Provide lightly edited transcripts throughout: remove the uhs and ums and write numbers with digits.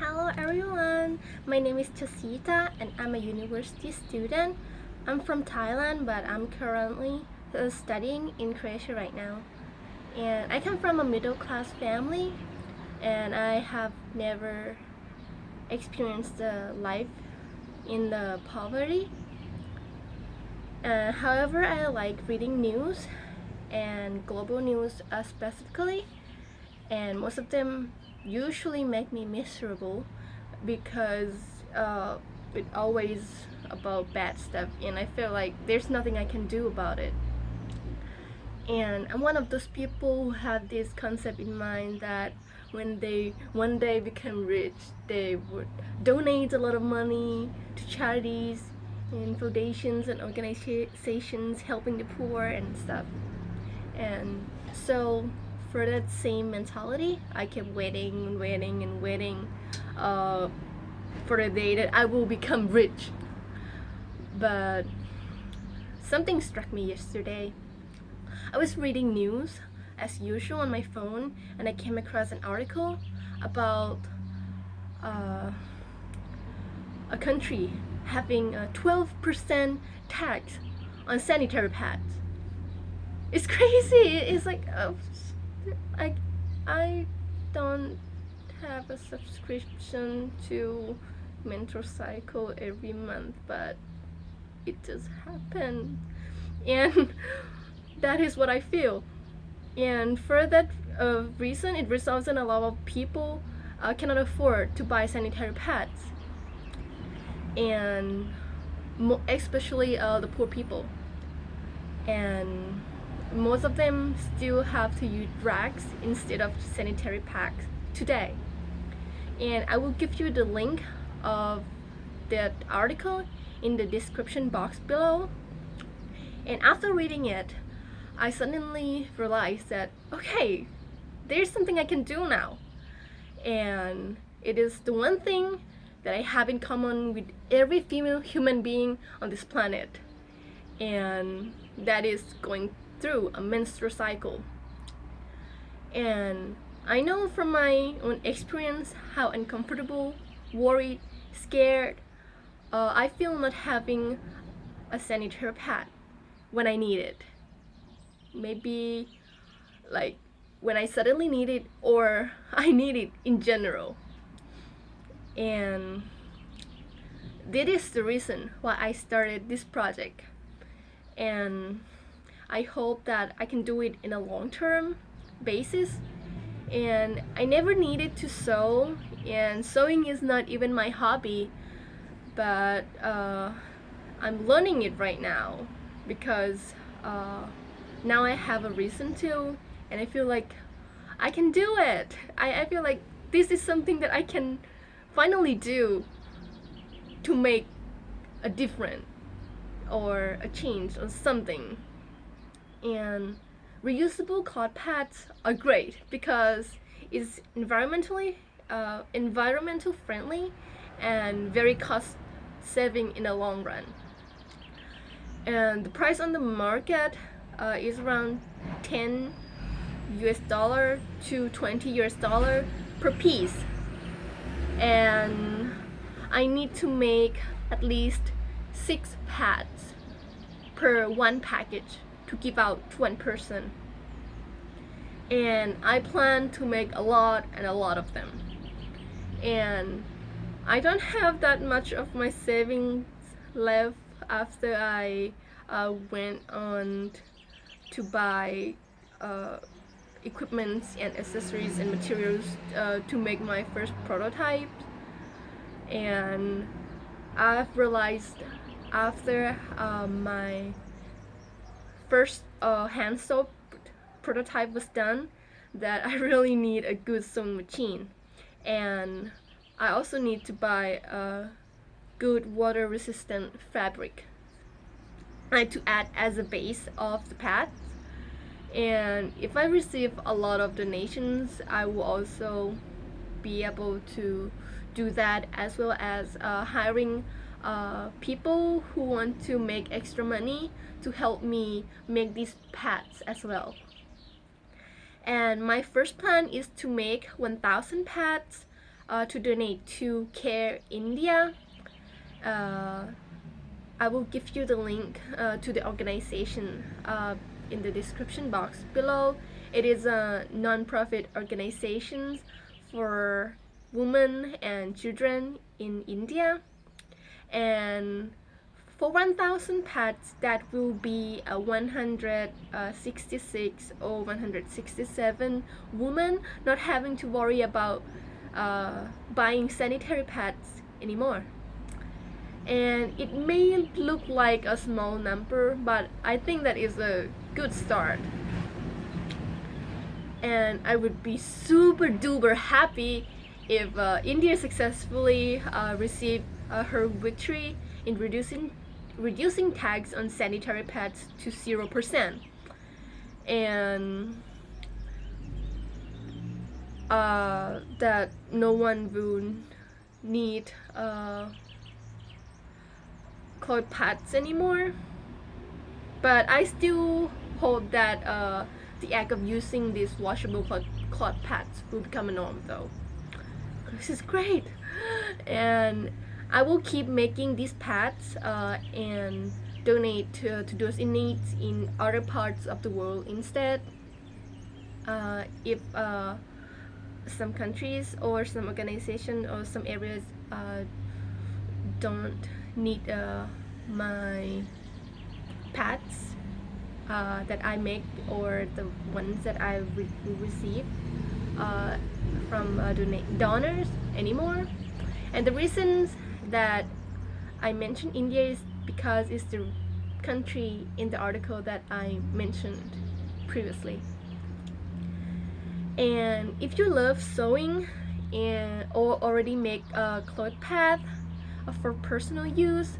Hello everyone, my name is Chasita and I'm a university student. I'm from Thailand but I'm currently studying in Croatia right now. And I come from a middle class family and I have never experienced the life in the poverty. However, I like reading news and global news specifically, and most of them usually make me miserable because it always about bad stuff and I feel like there's nothing I can do about it. And I'm one of those people who have this concept in mind that when they one day become rich, they would donate a lot of money to charities and foundations and organizations helping the poor and stuff. And so, for that same mentality, I kept waiting and waiting and waiting uh, for the day that I will become rich. But something struck me yesterday. I was reading news as usual on my phone, and I came across an article about uh, a country having a 12% tax on sanitary pads. It's crazy. It's like I I don't have a subscription to mental cycle every month, but it just happened, and that is what I feel. And for that reason, it results in a lot of people cannot afford to buy sanitary pads, and especially the poor people. And most of them still have to use rags instead of sanitary packs today. And I will give you the link of that article in the description box below. And after reading it, I suddenly realized that okay, there's something I can do now. And it is the one thing that I have in common with every female human being on this planet. And that is going through a menstrual cycle. And I know from my own experience how uncomfortable, worried, scared I feel not having a sanitary pad when I need it. Maybe like when I suddenly need it or I need it in general. And that is the reason why I started this project. And I hope that I can do it in a long term basis. And I never needed to sew, and sewing is not even my hobby, but I'm learning it right now because now I have a reason to, and I feel like I can do it. I feel like this is something that I can finally do to make a difference or a change or something. And reusable cloth pads are great because it's environmental friendly and very cost saving in the long run. And the price on the market is around 10 US dollar to 20 US dollar per piece. And I need to make at least 6 pads per one package to give out to one person. And I plan to make a lot and a lot of them. And I don't have that much of my savings left after I went on to buy equipment and accessories and materials to make my first prototype. And I've realized after my first hand soap prototype was done that I really need a good sewing machine, and I also need to buy a good water resistant fabric to add as a base of the pads. And if I receive a lot of donations, I will also be able to do that, as well as hiring people who want to make extra money to help me make these pads as well. And my first plan is to make 1,000 pads to donate to Care India. I will give you the link to the organization in the description box below. It is a non-profit organization for women and children in India, and for 1,000 pads, that will be 166 or 167 women not having to worry about buying sanitary pads anymore. And it may look like a small number, but I think that is a good start. And I would be super duper happy if India successfully received her victory in reducing tax on sanitary pads to 0%, and that no one will need cloth pads anymore. But I still hope that the act of using these washable cloth pads will become a norm, though. This is great, and I will keep making these pads and donate to those in need in other parts of the world instead. If some countries or some organizations or some areas don't need my pads that I make, or the ones that I receive from donors anymore. And the reasons that I mentioned India is because it's the country in the article that I mentioned previously. And if you love sewing or already make a cloth pad for personal use,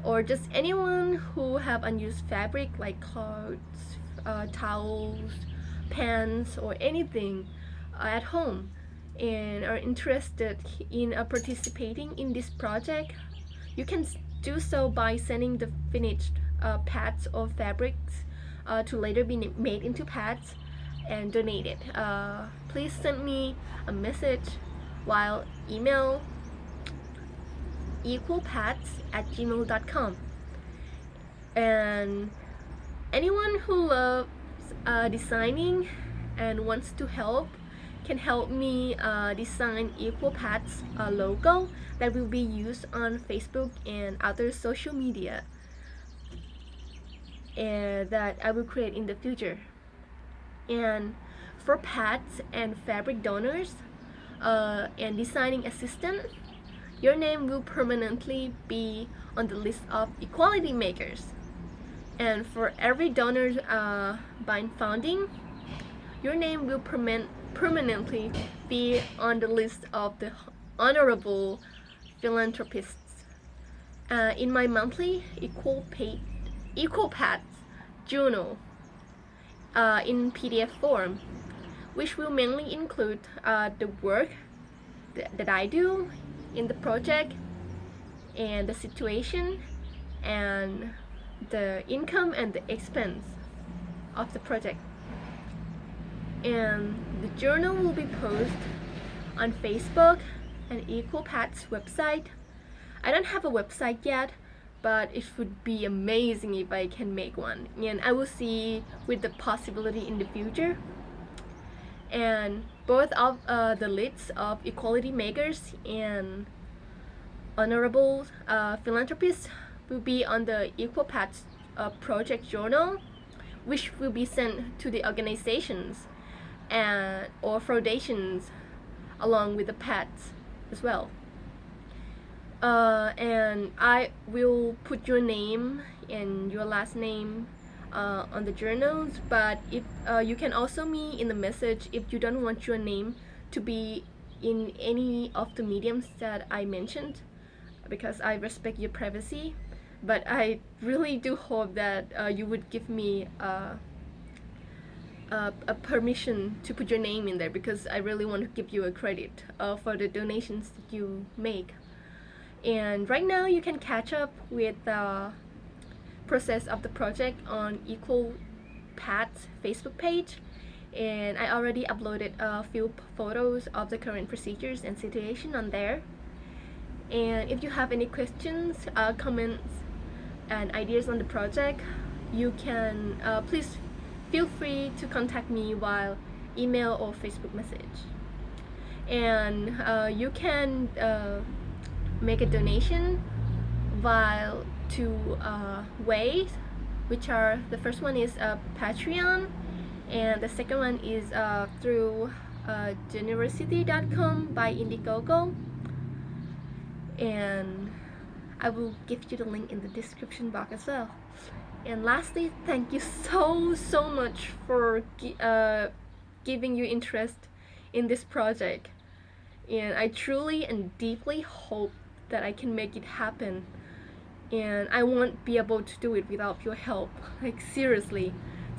or just anyone who have unused fabric like clothes, towels, pants, or anything at home, and are interested in participating in this project, you can do so by sending the finished pads or fabrics to later be made into pads and donated. Please send me a message while email equalpads@gmail.com. And anyone who loves designing and wants to help can help me design Equal Pads logo that will be used on Facebook and other social media, and that I will create in the future. And for pads and fabric donors and designing assistant, your name will permanently be on the list of equality makers. And for every donor by founding, your name will permanently be on the list of the honorable philanthropists. In my monthly Equal Pads journal in PDF form, which will mainly include the work that I do in the project, and the situation, and the income and the expense of the project. And the journal will be posted on Facebook and Equal Pads website. I don't have a website yet, but it would be amazing if I can make one, and I will see with the possibility in the future. And both of the lists of equality makers and honorable philanthropists will be on the Equal Pads project journal, which will be sent to the organizations and or foundations along with the pads as well. And I will put your name and your last name on the journals, but if you can also me in the message if you don't want your name to be in any of the mediums that I mentioned, because I respect your privacy. But I really do hope that you would give me a permission to put your name in there, because I really want to give you a credit for the donations that you make. And right now you can catch up with the process of the project on Equal Pads Facebook page, and I already uploaded a few photos of the current procedures and situation on there. And if you have any questions, comments, and ideas on the project, you can please feel free to contact me via email or Facebook message. And you can make a donation via two ways, which are the first one is Patreon, and the second one is through generosity.com by Indiegogo. And I will give you the link in the description box as well. And lastly, thank you so much for giving your interest in this project. And I truly and deeply hope that I can make it happen. And I won't be able to do it without your help. Like, seriously.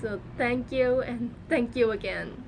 So thank you, and thank you again.